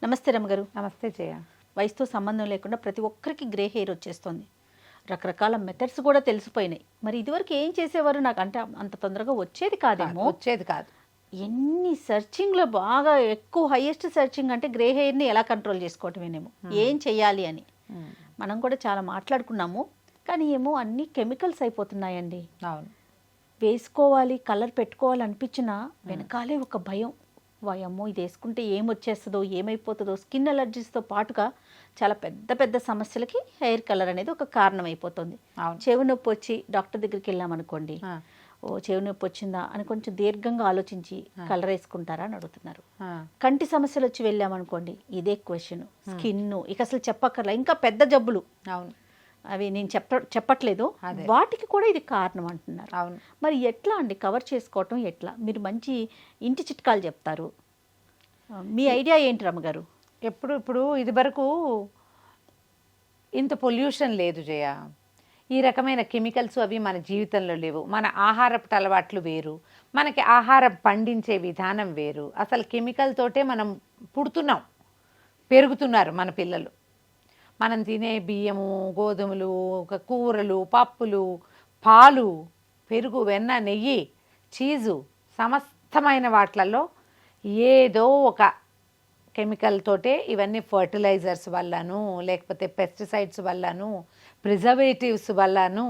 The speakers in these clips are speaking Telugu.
నమస్తే రమ్మగారు. నమస్తే జయ. వయసుతో సంబంధం లేకుండా ప్రతి ఒక్కరికి గ్రే హెయిర్ వచ్చేస్తుంది. రకరకాల మెథడ్స్ కూడా తెలిసిపోయినాయి. మరి ఇదివరకు ఏం చేసేవారు? నాకు అంటే అంత తొందరగా వచ్చేది కాదేమో. వచ్చేది కాదు. ఎన్ని సెర్చింగ్లో బాగా ఎక్కువ హైయెస్ట్ సెర్చింగ్ అంటే గ్రే హెయిర్ని ఎలా కంట్రోల్ చేసుకోవటమేనేమో, ఏం చెయ్యాలి అని మనం కూడా చాలా మాట్లాడుకున్నాము. కానీ ఏమో అన్ని కెమికల్స్ అయిపోతున్నాయండి. అవును, వేసుకోవాలి, కలర్ పెట్టుకోవాలి అనిపించినా వెనకాలే ఒక భయం. వాయమ్మో ఇది వేసుకుంటే ఏమొచ్చేస్తుందో, ఏమైపోతుందో. స్కిన్ అలర్జీస్తో పాటుగా చాలా పెద్ద పెద్ద సమస్యలకి హెయిర్ కలర్ అనేది ఒక కారణం అయిపోతుంది. చెవి నొప్పి వచ్చి డాక్టర్ దగ్గరికి వెళ్ళామనుకోండి, ఓ చెవి నొప్పి వచ్చిందా అని కొంచెం దీర్ఘంగా ఆలోచించి కలర్ వేసుకుంటారా అని అడుగుతున్నారు. కంటి సమస్యలు వచ్చి వెళ్ళామనుకోండి, ఇదే క్వశ్చన్. స్కిన్ ఇక అసలు చెప్పక్కర్లా, ఇంకా పెద్ద జబ్బులు. అవును, అవి నేను చెప్పట్లేదు, వాటికి కూడా ఇది కారణం అంటున్నారు. అవును. మరి ఎట్లా అండి కవర్ చేసుకోవటం? ఎట్లా మీరు మంచి ఇంటి చిట్కాలు చెప్తారు? మీ ఐడియా ఏంటి రమ్మగారు? ఇప్పుడు ఇది వరకు ఇంత పొల్యూషన్ లేదు జయ. ఈ రకమైన కెమికల్స్ అవి మన జీవితంలో లేవు. మన ఆహారపు అలవాట్లు వేరు, మనకి ఆహారం పండించే విధానం వేరు. అసలు కెమికల్ తోటే మనం పుడుతున్నాం, పెరుగుతున్నారు మన పిల్లలు. మనం తినే బియ్యము, గోధుమలు, కూరలు, పప్పులు, పాలు, పెరుగు, వెన్న, నెయ్యి, చీజు, సమస్తమైన వాటిలలో ఏదో ఒక కెమికల్ తోటే ఇవన్నీ ఫర్టిలైజర్స్ వల్లను, లేకపోతే పెస్టిసైడ్స్ వల్లను, ప్రిజర్వేటివ్స్ వల్లను,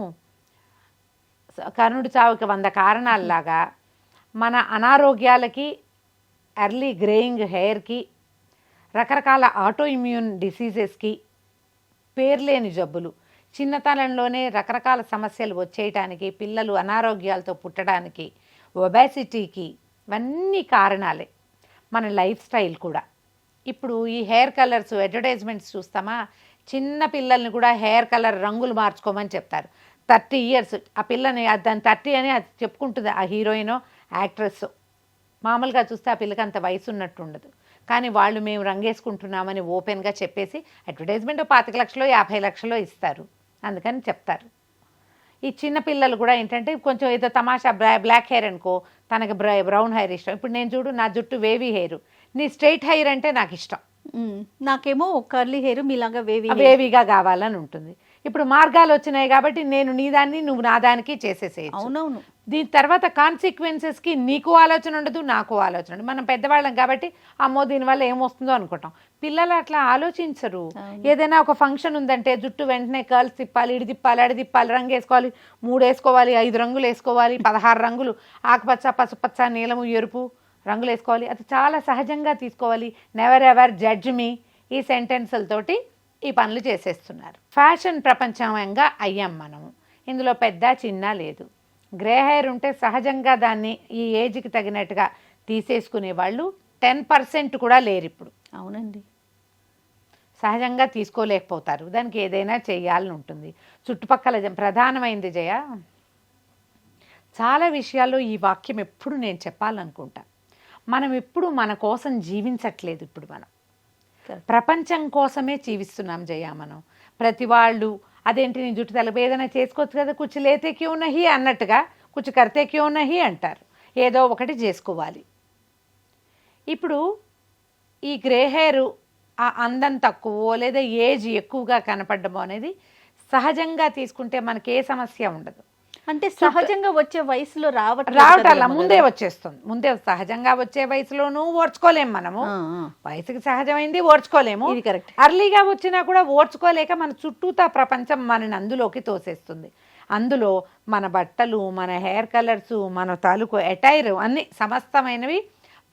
కరుణుడి చావుకి 100 కారణాలలాగా మన అనారోగ్యాలకి, ఎర్లీ గ్రేయింగ్ హెయిర్కి, రకరకాల ఆటో ఇమ్యూన్ డిసీజెస్కి, పేర్లేని జబ్బులు, చిన్నతనంలోనే రకరకాల సమస్యలు వచ్చేయటానికి, పిల్లలు అనారోగ్యాలతో పుట్టడానికి, ఒబేసిటీకి, ఇవన్నీ కారణాలే. మన లైఫ్ స్టైల్ కూడా. ఇప్పుడు ఈ హెయిర్ కలర్స్ అడ్వర్టైజ్మెంట్స్ చూస్తామా, చిన్న పిల్లల్ని కూడా హెయిర్ కలర్ రంగులు మార్చుకోమని చెప్తారు. 30 years ఆ పిల్లని, దాని 30 అని అది చెప్పుకుంటుంది ఆ హీరోయినో యాక్ట్రెస్. మామూలుగా చూస్తే ఆ పిల్లకి అంత వయసు ఉన్నట్టు ఉండదు, కానీ వాళ్ళు మేము రంగేసుకుంటున్నామని ఓపెన్గా చెప్పేసి అడ్వర్టైజ్మెంట్ 25 లక్షలు 50 లక్షలు ఇస్తారు, అందుకని చెప్తారు. ఈ చిన్న పిల్లలు కూడా ఏంటంటే కొంచెం ఏదో తమాషా బ్లాక్ హెయిర్ అనుకో, తనకి బ్రౌన్ హెయిర్ ఇష్టం. ఇప్పుడు నేను చూడు, నా జుట్టు వేవీ హెయిర్, నీ స్ట్రైట్ హెయిర్ అంటే నాకు ఇష్టం. నాకేమో కర్లీ హెయిర్ మీలాగా వేవీగా కావాలని ఉంటుంది. ఇప్పుడు మార్గాలు వచ్చినాయి కాబట్టి నేను నీ దాన్ని, నువ్వు నా దానికి చేసేసేయచ్చు. అవునవును. దీని తర్వాత కాన్సిక్వెన్సెస్కి నీకు ఆలోచన ఉండదు, నాకు ఆలోచన ఉండదు. మనం పెద్దవాళ్ళం కాబట్టి అమ్మో దీనివల్ల ఏమొస్తుందో అనుకుంటాం. పిల్లలు అట్లా ఆలోచించరు. ఏదైనా ఒక ఫంక్షన్ ఉందంటే జుట్టు వెంటనే కర్ల్స్ తిప్పాలి, ఇడి తిప్పాలి, అడి తిప్పాలి, రంగు వేసుకోవాలి, 3 వేసుకోవాలి, 5 రంగులు వేసుకోవాలి, 16 రంగులు, ఆకుపచ్చ, పసుపచ్చ, నీలము, ఎరుపు రంగులు వేసుకోవాలి. అది చాలా సహజంగా తీసుకోవాలి. నెవర్ ఎవర్ జడ్జ్ మీ, ఈ సెంటెన్సులతోటి ఈ పనులు చేసేస్తున్నారు. ఫ్యాషన్ ప్రపంచంగా అయ్యాం మనము. ఇందులో పెద్ద చిన్న లేదు. గ్రే హెయిర్ ఉంటే సహజంగా దాన్ని ఈ ఏజ్కి తగినట్టుగా తీసేసుకునే వాళ్ళు 10% కూడా లేరు ఇప్పుడు. అవునండి, సహజంగా తీసుకోలేకపోతారు. దానికి ఏదైనా చేయాలని ఉంటుంది. చుట్టుపక్కల ప్రధానమైంది జయ, చాలా విషయాల్లో ఈ వాక్యం ఎప్పుడు నేను చెప్పాలనుకుంటా. మనం ఎప్పుడు మన కోసం జీవించట్లేదు. ఇప్పుడు మనం ప్రపంచం కోసమే జీవిస్తున్నాం జయ. మనం ప్రతి వాళ్ళు అదేంటి నీ జుట్టు తలపై ఏదైనా చేసుకోవచ్చు కదా, కుచ్చు లేతే క్యూ నహి అన్నట్టుగా కుచ్చు కర్తే క్యూ నహి అంటారు. ఏదో ఒకటి చేసుకోవాలి. ఇప్పుడు ఈ గ్రే హెయిర్ ఆ అందం తక్కువ లేదా ఏజ్ ఎక్కువగా కనపడము అనేది సహజంగా తీసుకుంటే మనకి ఏ సమస్య ఉండదు. అంటే సహజంగా వచ్చే వయసులో రావటాల ముందే వచ్చేస్తుంది. ముందే సహజంగా వచ్చే వయసులోనూ ఓర్చుకోలేము మనము. వయసుకి సహజమైంది ఓర్చుకోలేము. ఇది కరెక్ట్. అర్లీగా వచ్చినా కూడా ఓర్చుకోలేక మన చుట్టూతా ప్రపంచం మనని అందులోకి తోసేస్తుంది. అందులో మన బట్టలు, మన హెయిర్ కలర్స్, మన తాలూకు అటైర్ అన్ని సమస్తమైనవి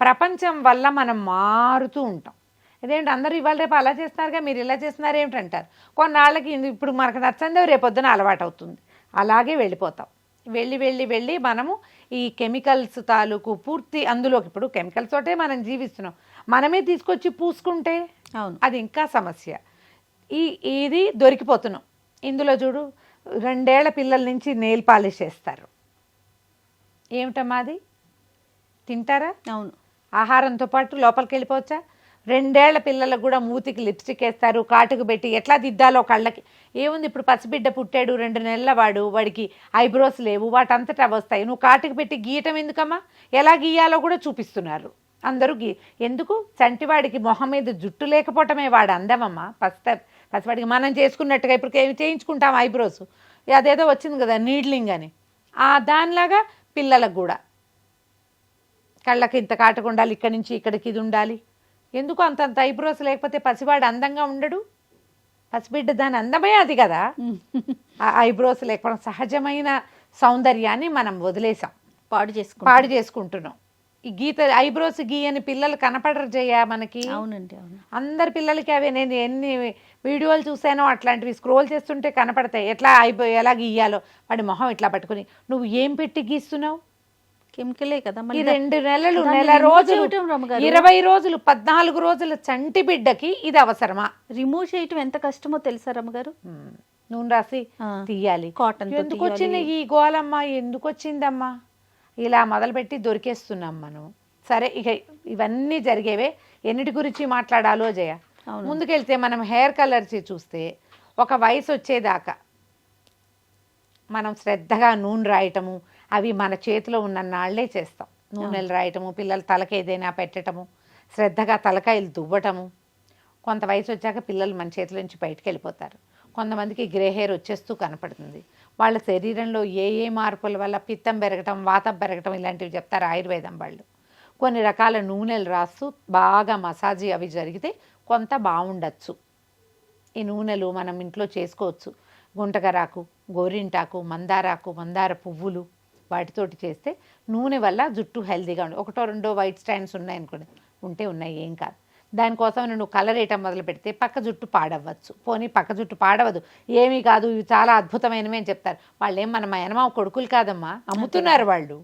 ప్రపంచం వల్ల మనం మారుతూ ఉంటాం. ఇదేంటి అందరూ ఇవాళ రేపు అలా చేస్తున్నారుగా, మీరు ఇలా చేస్తున్నారు ఏమిటంటారు. కొన్నాళ్ళకి ఇప్పుడు మనకు నచ్చందో రేపొద్దున అలవాటు అవుతుంది. అలాగే వెళ్ళిపోతాం. వెళ్ళి వెళ్ళి వెళ్ళి మనము ఈ కెమికల్స్ తాలూకు పూర్తి అందులోకి, ఇప్పుడు కెమికల్స్ తోటే మనం జీవిస్తున్నాం, మనమే తీసుకొచ్చి పూసుకుంటే అది ఇంకా సమస్య. ఇది దొరికిపోతున్నాం. ఇందులో చూడు, 2 ఏళ్ల పిల్లల నుంచి నెయిల్ పాలిష్ చేస్తారు. ఏమిటమ్మా అది? తింటారా? అవును. ఆహారంతో పాటు లోపలికి వెళ్ళిపోవచ్చా? 2 ఏళ్ల పిల్లలకు కూడా మూతికి లిప్స్టిక్ వేస్తారు, కాటుకు పెట్టి ఎట్లా దిద్దాలో కళ్ళకి. ఏముంది, ఇప్పుడు పసిబిడ్డ పుట్టాడు 2 నెలల వాడికి ఐబ్రోస్ లేవు, వాటంతటా వస్తాయి. నువ్వు కాటుకు పెట్టి గీయటం ఎందుకమ్మా? ఎలా గీయాలో కూడా చూపిస్తున్నారు. అందరూ ఎందుకు చంటివాడికి మొహం మీద జుట్టు లేకపోవటమే వాడు అందమమ్మా. పసివాడికి మనం చేసుకున్నట్టుగా ఇప్పుడు చేయించుకుంటాం ఐబ్రోస్, అదేదో వచ్చింది కదా నీడ్లింగ్ అని, దానిలాగా పిల్లలకు కూడా కళ్ళకి ఇంత కాటుకు ఉండాలి, ఇక్కడి నుంచి ఇక్కడికి ఇది ఉండాలి. ఎందుకు అంతంత ఐబ్రోస్ లేకపోతే పసివాడు అందంగా ఉండడు? పసిబిడ్డ దాని అందమే అది కదా. ఆ ఐబ్రోస్ లేకపోవడం సహజమైన సౌందర్యాన్ని మనం వదిలేసాం, పాడు చేసుకుంటున్నాం. ఈ ఐబ్రోస్ గీయని పిల్లలు కనపడరు జయ మనకి. అవునండి, అవును. అందరి పిల్లలకి అవే. నేను ఎన్ని వీడియోలు చూసానో అట్లాంటివి స్క్రోల్ చేస్తుంటే కనపడతాయి. ఎలా గీయాలో వాడి మొహం ఇట్లా పట్టుకుని, నువ్వు ఏం పెట్టి గీస్తున్నావు? కెమికలే కదా. ఈ 2 నెలలు, నెల రోజులు, 20 రోజులు, 14 రోజుల చంటి బిడ్డకి ఇది అవసరమా? రిమూవ్ చేయటం ఎంత కష్టమో తెలుసా రమ్మగారు? నూనె రాసి తీయాలి. కాటన్ ఎందుకు వచ్చింది ఈ గోలమ్మా? ఎందుకు వచ్చిందమ్మా? ఇలా మొదలుపెట్టి దొరికేస్తున్నాం మనం. సరే, ఇక ఇవన్నీ జరిగేవే. ఎన్నిటి గురించి మాట్లాడాలో జయ. ముందుకెళ్తే మనం హెయిర్ కలర్స్ చూస్తే ఒక వయసు వచ్చేదాకా మనం శ్రద్ధగా నూనె రాయటము, అవి మన చేతిలో ఉన్న నాళ్లే చేస్తాం. నూనెలు రాయటము, పిల్లల తలకి ఏదైనా పెట్టడము, శ్రద్ధగా తలకాయలు దువ్వటము. కొంత వయసు వచ్చాక పిల్లలు మన చేతిలో నుంచి బయటకు వెళ్ళిపోతారు. కొంతమందికి గ్రే హెయిర్ వచ్చేస్తూ కనపడుతుంది. వాళ్ళ శరీరంలో ఏ మార్పుల వల్ల పిత్తం పెరగటం, వాతం పెరగటం ఇలాంటివి చెప్తారు ఆయుర్వేదం వాళ్ళు. కొన్ని రకాల నూనెలు రాస్తూ బాగా మసాజీ అవి జరిగితే కొంత బాగుండొచ్చు. ఈ నూనెలు మనం ఇంట్లో చేసుకోవచ్చు. గుంటగరాకు, గోరింటాకు, మందారాకు, మందార పువ్వులు, వాటితోటి చేస్తే నూనె వల్ల జుట్టు హెల్తీగా ఉంటుంది. 1-2 వైట్ స్టాండ్స్ ఉన్నాయనుకోండి, ఉన్నాయి, ఏం కాదు. దానికోసం నువ్వు కలర్ వేయటం మొదలు పెడితే పక్క జుట్టు పాడవ్వచ్చు. పోనీ పక్క జుట్టు పాడవదు, ఏమీ కాదు, ఇవి చాలా అద్భుతమైనవి అని చెప్తారు. వాళ్ళు ఏం మన మేనమావ కొడుకులు కాదమ్మా, అమ్ముతున్నారు వాళ్ళు.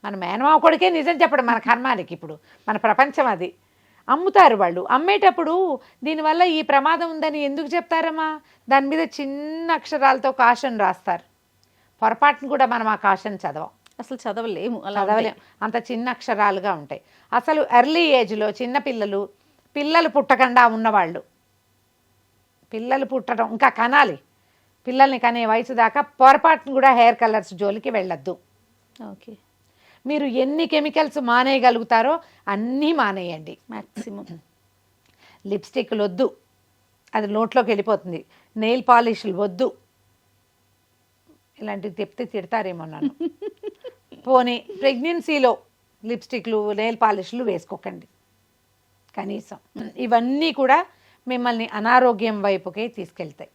మన మేనమావ కొడుకే నిజం చెప్పడం మన కర్మానికి. ఇప్పుడు మన ప్రపంచం అది. అమ్ముతారు వాళ్ళు. అమ్మేటప్పుడు దీనివల్ల ఈ ప్రమాదం ఉందని ఎందుకు చెప్తారమ్మా? దాని మీద చిన్న అక్షరాలతో కాషన్ రాస్తారు. పొరపాటును కూడా మనం ఆ కాషన్ అసలు చదవలేము. అంత చిన్న అక్షరాలుగా ఉంటాయి. అసలు ఎర్లీ ఏజ్లో చిన్న పిల్లలు పుట్టకుండా ఉన్నవాళ్ళు, పిల్లలు పుట్టడం ఇంకా కనాలి, పిల్లల్ని కనే వయసు దాకా పొరపాటును కూడా హెయిర్ కలర్స్ జోలికి వెళ్ళొద్దు. ఓకే. మీరు ఎన్ని కెమికల్స్ మానేయగలుగుతారో అన్నీ మానేయండి. మ్యాక్సిమం లిప్స్టిక్లు వద్దు, అది నోట్లోకి వెళ్ళిపోతుంది. నెయిల్ పాలిష్లు వద్దు. ఇలాంటివి చెప్తే తిడతారేమో నన్ను. పోనీ ప్రెగ్నెన్సీలో లిప్స్టిక్లు, నెయిల్ పాలిష్లు వేసుకోకండి కనీసం. ఇవన్నీ కూడా మిమ్మల్ని అనారోగ్యం వైపుకే తీసుకెళ్తాయి.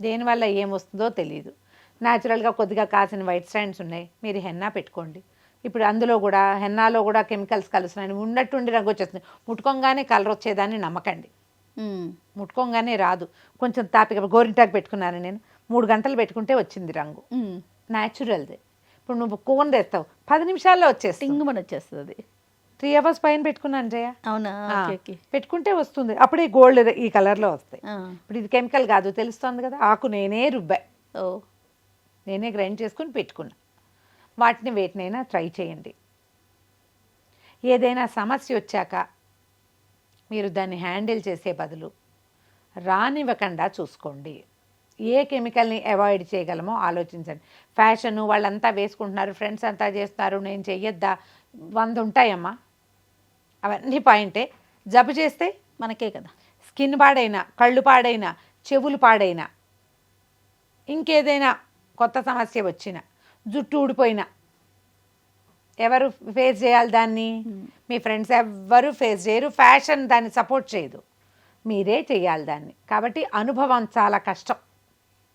దేనివల్ల ఏమొస్తుందో తెలియదు. న్యాచురల్గా కొద్దిగా కాసిన వైట్ స్టాండ్స్ ఉన్నాయి, మీరు హెన్నా పెట్టుకోండి. ఇప్పుడు అందులో కూడా హెన్నాలో కూడా కెమికల్స్ కలుస్తున్నాయి. ఉన్నట్టుండి రంగు వచ్చేస్తుంది. ముట్టుకోగానే కలర్ వచ్చేదాన్ని నమ్మకండి. ముట్టుకోగానే రాదు. కొంచెం తాపిక గోరింటాకు పెట్టుకున్నాను నేను, 3 గంటలు పెట్టుకుంటే వచ్చింది రంగు, న్యాచురల్ది. ఇప్పుడు నువ్వు కోన్ తెస్తావు, 10 నిమిషాల్లో వచ్చేస్తుంది. 3 hours పైన పెట్టుకున్నాను జయ. అవునా? పెట్టుకుంటే వస్తుంది. అప్పుడే గోల్డ్ ఈ కలర్లో వస్తాయి. ఇప్పుడు ఇది కెమికల్ కాదు, తెలుస్తుంది కదా. ఆకు నేనే రుబ్బా, నేనే గ్రైండ్ చేసుకుని పెట్టుకున్నా. వేటినైనా ట్రై చేయండి. ఏదైనా సమస్య వచ్చాక మీరు దాన్ని హ్యాండిల్ చేసే బదులు రానివ్వకుండా చూసుకోండి. ఏ కెమికల్ని అవాయిడ్ చేయగలమో ఆలోచించండి. ఫ్యాషన్ వాళ్ళంతా వేసుకుంటున్నారు, ఫ్రెండ్స్ అంతా చేస్తున్నారు, నేను చెయ్యొద్దా? 100 ఉంటాయమ్మా. అవన్నీ పాయింటే. జబ్బు చేస్తే మనకే కదా. స్కిన్ పాడైనా, కళ్ళు పాడైనా, చెవులు పాడైనా, ఇంకేదైనా కొత్త సమస్య వచ్చినా, జుట్టు ఊడిపోయినా ఎవరు ఫేస్ చేయాలి దాన్ని? మీ ఫ్రెండ్స్ ఎవ్వరు ఫేస్ చేయరు. ఫ్యాషన్ దాన్ని సపోర్ట్ చేయదు, మీరే చేయాలి దాన్ని. కాబట్టి అనుభవం చాలా కష్టం.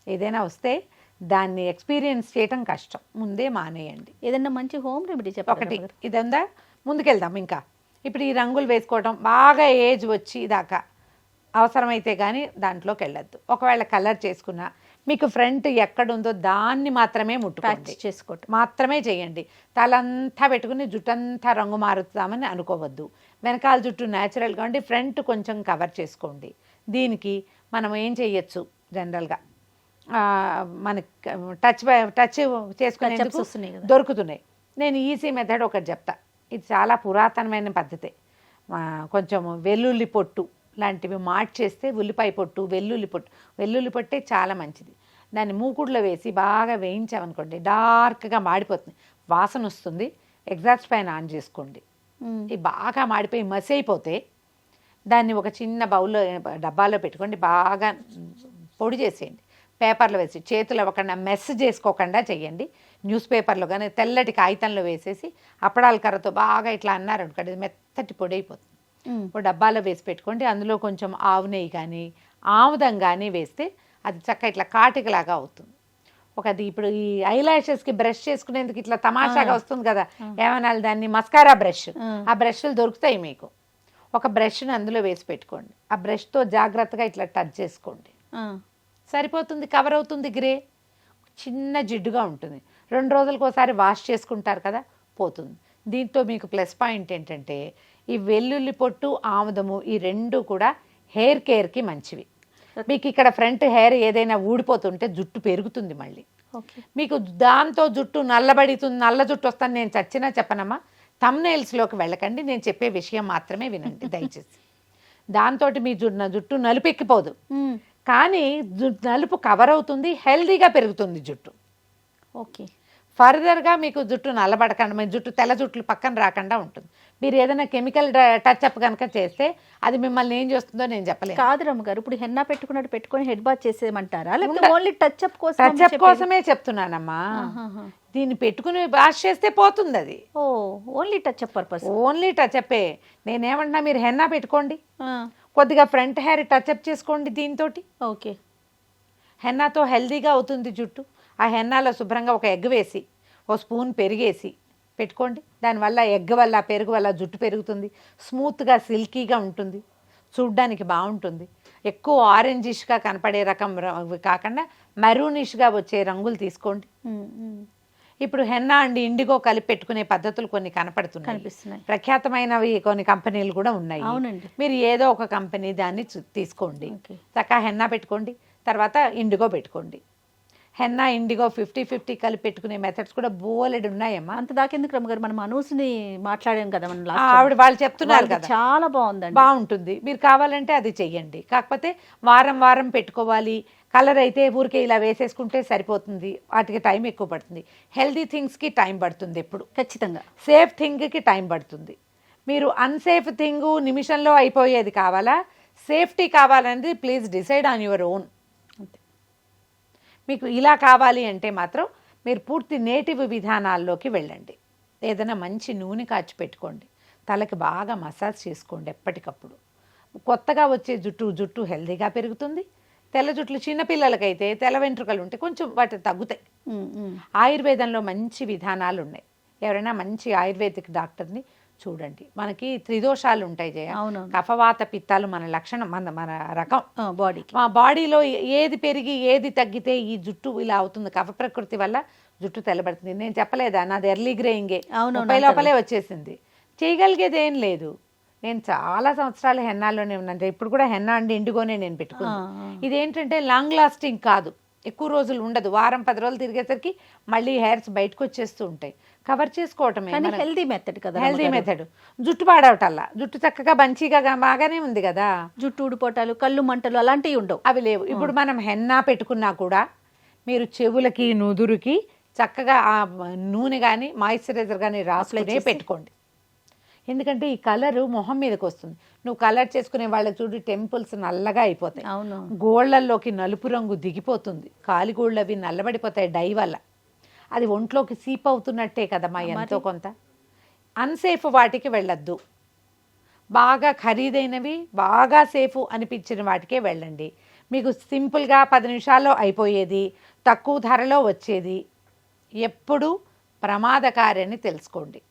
ఏదైనా వస్తే దాన్ని ఎక్స్పీరియన్స్ చేయటం కష్టం. ముందే మానేయండి. ఏదైనా మంచి హోమ్ రెమెడీ చెప్పండి. ఒకటి ఇదంతా. ముందుకెళ్దాం. ఇంకా ఇప్పుడు ఈ రంగులు వేసుకోవటం బాగా ఏజ్ వచ్చి దాకా అవసరమైతే కానీ దాంట్లోకి వెళ్ళొద్దు. ఒకవేళ కలర్ చేసుకున్నా మీకు ఫ్రంట్ ఎక్కడుందో దాన్ని మాత్రమే ముట్టుకోండి, చేసుకోవటం మాత్రమే చేయండి. తలంతా పెట్టుకుని జుట్టంతా రంగు మారుతామని అనుకోవద్దు. వెనకాల జుట్టు న్యాచురల్గా ఉండి ఫ్రంట్ కొంచెం కవర్ చేసుకోండి. దీనికి మనం ఏం చేయొచ్చు? జనరల్గా మనకి టచ్ చేసుకునే దొరుకుతున్నాయి. నేను ఈజీ మెథడ్ ఒకటి చెప్తా. ఇది చాలా పురాతనమైన పద్ధతే. కొంచెం వెల్లుల్లి పొట్టు లాంటివి మార్చేస్తే, ఉల్లిపాయ పొట్టు, వెల్లుల్లి పొట్టే చాలా మంచిది. దాన్ని మూకుడులో వేసి బాగా వేయించామనుకోండి, డార్క్గా మాడిపోతుంది, వాసన వస్తుంది. ఎగ్జాస్ట్ ఫ్యాన్ ఆన్ చేసుకోండి, ఈ బాగా మాడిపోయి మసి అయిపోతే దాన్ని ఒక చిన్న బౌల్లో డబ్బాలో పెట్టుకోండి, బాగా పొడి చేసేయండి, పేపర్లో వేసి చేతులు అవ్వకుండా మెస్ చేసుకోకుండా చెయ్యండి. న్యూస్ పేపర్లో కానీ తెల్లటి కాగితంలో వేసేసి అప్పడాల కర్రతో బాగా ఇట్లా అన్నారనుకోండి, అది మెత్తటి పొడి అయిపోతుంది. ఒక డబ్బాలో వేసి పెట్టుకోండి. అందులో కొంచెం ఆవు నెయ్యి కానీ ఆముదం కానీ వేస్తే అది చక్కగా ఇట్లా కాటికలాగా అవుతుంది. ఒకది ఇప్పుడు ఈ ఐలాషెస్కి బ్రష్ చేసుకునేందుకు ఇట్లా తమాషాగా వస్తుంది కదా, ఏమనాలి దాన్ని, మస్కారా బ్రష్. ఆ బ్రష్లు దొరుకుతాయి మీకు. ఒక బ్రష్ని అందులో వేసి పెట్టుకోండి. ఆ బ్రష్తో జాగ్రత్తగా ఇట్లా టచ్ చేసుకోండి, సరిపోతుంది. కవర్ అవుతుంది. గ్రే చిన్న జిడ్డుగా ఉంటుంది. 2 రోజులకు ఒకసారి వాష్ చేసుకుంటారు కదా, పోతుంది. దీంతో మీకు ప్లస్ పాయింట్ ఏంటంటే ఈ వెల్లుల్లి పొట్టు, ఆముదము ఈ 2 కూడా హెయిర్ కేర్కి మంచివి. మీకు ఇక్కడ ఫ్రంట్ హెయిర్ ఏదైనా ఊడిపోతుంటే జుట్టు పెరుగుతుంది మళ్ళీ. మీకు దాంతో జుట్టు నల్లబడుతుంది, నల్ల జుట్టు వస్తాను నేను చచ్చినా చెప్పనమ్మా. థంబ్నెయిల్స్లోకి వెళ్ళకండి, నేను చెప్పే విషయం మాత్రమే వినండి దయచేసి. దాంతో మీ జుట్టు నలుపెక్కిపోదు, కానీ నలుపు కవర్ అవుతుంది, హెల్దీగా పెరుగుతుంది జుట్టు. ఓకే. ఫర్దర్గా మీకు జుట్టు నల్లబడకుండా, మీ జుట్టు తెల్ల జుట్లు పక్కన రాకుండా ఉంటుంది. మీరు ఏదైనా కెమికల్ టచ్అప్ కనుక చేస్తే అది మిమ్మల్ని ఏం చేస్తుందో నేను చెప్పలేను. కాదు రమ్మగారు, ఇప్పుడు హెన్నా పెట్టుకున్నట్టు పెట్టుకొని హెడ్ బాత్ చేసేయమంటారా, లేకపోతే ఓన్లీ టచ్అప్ కోసం? టచ్అప్ కోసమే చెప్తున్నానమ్మా. దీన్ని పెట్టుకుని వాష్ చేస్తే పోతుంది అది. ఓ, ఓన్లీ టచ్అప్ పర్పస్. ఓన్లీ టచ్అప్పే. నేనేమంటున్నా, మీరు హెన్నా పెట్టుకోండి, కొద్దిగా ఫ్రంట్ హెయిర్ టచ్అప్ చేసుకోండి దీంతో. ఓకే. హెన్నాతో హెల్దీగా అవుతుంది జుట్టు. ఆ హెన్నాలో శుభ్రంగా ఒక ఎగ్ వేసి, ఓ స్పూన్ పెరిగేసి పెట్టుకోండి. దానివల్ల ఎగ్ వల్ల, పెరుగు వల్ల జుట్టు పెరుగుతుంది, స్మూత్గా సిల్కీగా ఉంటుంది, చూడ్డానికి బాగుంటుంది. ఎక్కువ ఆరెంజిష్గా కనపడే రకం కాకుండా మెరూనిష్గా వచ్చే రంగులు తీసుకోండి. ఇప్పుడు హెన్నా అండ్ ఇండిగో కలిపి పెట్టుకునే పద్ధతులు కొన్ని కనిపిస్తున్నాయి. ప్రఖ్యాతమైనవి కొన్ని కంపెనీలు కూడా ఉన్నాయి. మీరు ఏదో ఒక కంపెనీ దాన్ని తీసుకోండి, చక్కగా హెన్నా పెట్టుకోండి, తర్వాత ఇండిగో పెట్టుకోండి. హెన్నా ఇండిగో 50-50 కలిపి పెట్టుకునే మెథడ్స్ కూడా బోలెడు ఉన్నాయమ్మా. అంత దాకెందుకు రమ్మగారు, మనం అనూస్ని మాట్లాడాం కదా మనం, ఆవిడ వాళ్ళు చెప్తున్నారు కదా, చాలా బాగుందండి, బాగుంటుంది. మీరు కావాలంటే అది చెయ్యండి. కాకపోతే వారం వారం పెట్టుకోవాలి. కలర్ అయితే ఊరికే ఇలా వేసేసుకుంటే సరిపోతుంది, వాటికి టైం ఎక్కువ పడుతుంది. హెల్దీ థింగ్స్కి టైం పడుతుంది ఎప్పుడు, ఖచ్చితంగా. సేఫ్ థింగ్కి టైం పడుతుంది. మీరు అన్సేఫ్ థింగ్ నిమిషంలో అయిపోయేది కావాలా, సేఫ్టీ కావాలనేది please decide on your own. మీకు ఇలా కావాలి అంటే మాత్రం మీరు పూర్తి నేటివ్ విధానాల్లోకి వెళ్ళండి. ఏదైనా మంచి నూనె కాచి పెట్టుకోండి, తలకి బాగా మసాజ్ చేసుకోండి ఎప్పటికప్పుడు. కొత్తగా వచ్చే జుట్టు హెల్దీగా పెరుగుతుంది. తెల్ల జుట్లు చిన్నపిల్లలకైతే తెల్ల వెంట్రుకలు ఉంటే కొంచెం వాటి తగ్గుతాయి. ఆయుర్వేదంలో మంచి విధానాలు ఉన్నాయి. ఎవరైనా మంచి ఆయుర్వేదిక్ డాక్టర్ని చూడండి. మనకి త్రిదోషాలు ఉంటాయి జయ, కఫవాత పిత్తాలు మన లక్షణం, మన రకం బాడీకి. మా బాడీలో ఏది పెరిగి ఏది తగ్గితే ఈ జుట్టు ఇలా అవుతుంది. కఫ ప్రకృతి వల్ల జుట్టు తెల్లబడుతుంది. నేను చెప్పలేదా, నాది ఎర్లీ గ్రేయింగే, 30 లోపలే వచ్చేసింది. చేయగలిగేది ఏం లేదు. నేను చాలా సంవత్సరాలు హెన్నాలోనే ఉన్నాను. ఇప్పుడు కూడా హెన్నా అండి ఇండిగోనే నేను పెట్టుకున్నాను. ఇదేంటంటే లాంగ్ లాస్టింగ్ కాదు, ఎక్కువ రోజులు ఉండదు. వారం 10 రోజులు తిరిగేసరికి మళ్ళీ హెయిర్స్ బయటకు వచ్చేస్తూ ఉంటాయి. కవర్ చేసుకోవటమే హెల్దీ మెథడ్ కదా, హెల్దీ మెథడ్. జుట్టు పాడవటల్లా, జుట్టు చక్కగా బంచీగా బాగానే ఉంది కదా. జుట్టు ఊడిపోటాలు, కళ్ళు మంటలు అలాంటివి ఉండవు, అవి లేవు. ఇప్పుడు మనం హెన్నా పెట్టుకున్నా కూడా మీరు చెవులకి, నుదురుకి చక్కగా ఆ నూనె కానీ మాయిశ్చరైజర్ కానీ రాసుకునే పెట్టుకోండి. ఎందుకంటే ఈ కలరు మొహం మీదకి వస్తుంది. నువ్వు కలర్ చేసుకునే వాళ్ళకి చూడు, టెంపుల్స్ నల్లగా అయిపోతాయి, గోళ్లల్లోకి నలుపు రంగు దిగిపోతుంది, కాలిగోళ్ళు అవి నల్లబడిపోతాయి డై వల్ల. అది ఒంట్లోకి సీప్ అవుతున్నట్టే కదమ్మా ఎంతో కొంత. అన్సేఫ్ వాటికి వెళ్ళొద్దు. బాగా ఖరీదైనవి, బాగా సేఫ్ అనిపించిన వాటికే వెళ్ళండి. మీకు సింపుల్గా 10 నిమిషాల్లో అయిపోయేది, తక్కువ ధరలో వచ్చేది ఎప్పుడు ప్రమాదకారి అని తెలుసుకోండి.